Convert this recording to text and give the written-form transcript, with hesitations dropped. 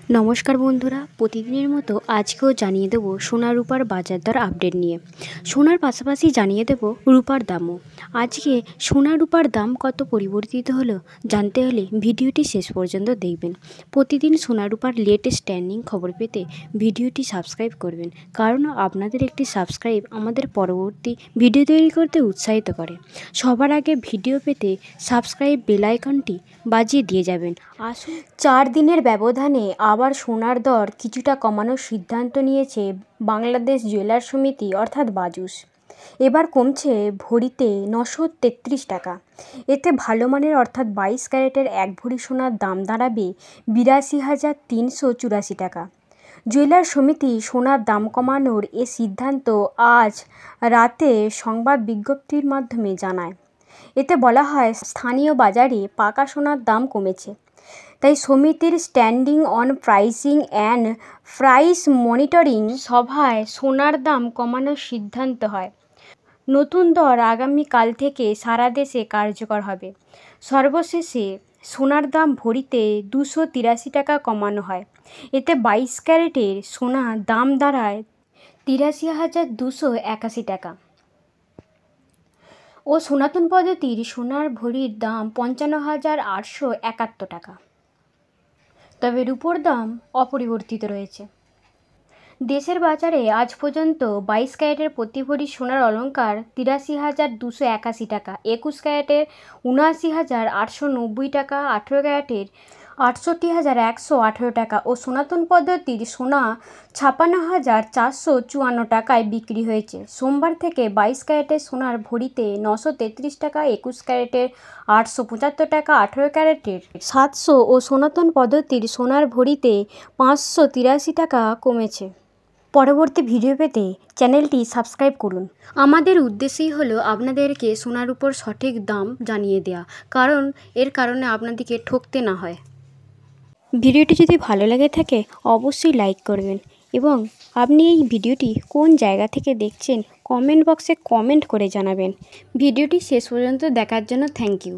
নমস্কার বন্ধুরা, প্রতিদিনের মতো আজকেও জানিয়ে দেব সোনা রূপার বাজার দর আপডেট নিয়ে। সোনার পাশাপাশি জানিয়ে দেব রূপার দামও। আজকে সোনা রূপার দাম কত পরিবর্তিত হলো জানতে হলে ভিডিওটি শেষ পর্যন্ত দেখবেন। প্রতিদিন সোনা রূপার লেটেস্ট ট্রেন্ডিং খবর পেতে ভিডিওটি সাবস্ক্রাইব করবেন, কারণ আপনাদের একটি সাবস্ক্রাইব আমাদের পরবর্তী ভিডিও তৈরি করতে উৎসাহিত করে। সবার আগে ভিডিও পেতে সাবস্ক্রাইব বেল আইকনটি বাজিয়ে দিয়ে যাবেন। আসুন 4 দিনের ব্যবধানে আবার সোনার দর কিছুটা কমানোর সিদ্ধান্ত নিয়েছে বাংলাদেশ জুয়েলার সমিতি অর্থাৎ বাজুস। এবার কমছে ভরিতে 933 টাকা। এতে ভালো মানের অর্থাৎ 22 ক্যারেটের 1 ভরি সোনার দাম দাঁড়াবে 82,384 টাকা। জুয়েলার সমিতি সোনার দাম কমানোর এ সিদ্ধান্ত আজ রাতে সংবাদ বিজ্ঞপ্তির মাধ্যমে জানায়। এতে বলা হয়, স্থানীয় বাজারে পাকা সোনার দাম কমেছে, তাই সমিতির standing on pricing and price monitoring সভায় সোনার দাম কমানোর সিদ্ধান্ত হয়। নতুন দর আগামীকাল থেকে সারা দেশে কার্যকর হবে। সর্বশেষে সোনার দাম ভরিতে 283 টাকা কমানো হয়। এতে 22 ক্যারেটের সোনার দাম দাঁড়ায় 83,281 টাকা ও সনাতন পদ্ধতির সোনার ভরির দাম 55,871 টাকা। তবে রূপোর দাম অপরিবর্তিত রয়েছে। দেশের বাজারে আজ পর্যন্ত 22 ক্যারেটের প্রতি ভরি সোনার অলংকার 83,281 টাকা, 21 ক্যারেটের 79,890 টাকা, 18 ক্যারেটের 68,118 টাকা ও সনাতন পদ্ধতির সোনা 56,454 টাকায় বিক্রি হয়েছে। সোমবার থেকে 22 ক্যারেটের সোনার ভরিতে 933 টাকা, 21 ক্যারেটের 875 টাকা, 18 ক্যারেটের 700 ও সনাতন পদ্ধতির সোনার ভরিতে 583 টাকা কমেছে। পরবর্তী ভিডিও পেতে চ্যানেলটি সাবস্ক্রাইব করুন। আমাদের উদ্দেশ্যই হলো আপনাদেরকে সোনার উপর সঠিক দাম জানিয়ে দেওয়া, কারণ এর কারণে আপনাদেরকে ঠকতে না হয়। ভিডিওটি যদি ভালো লাগে থাকে অবশ্যই লাইক করবেন এবং আপনি এই ভিডিওটি কোন জায়গা থেকে দেখছেন কমেন্ট বক্সে কমেন্ট করে জানাবেন। ভিডিওটি শেষ পর্যন্ত দেখার জন্য থ্যাংক ইউ।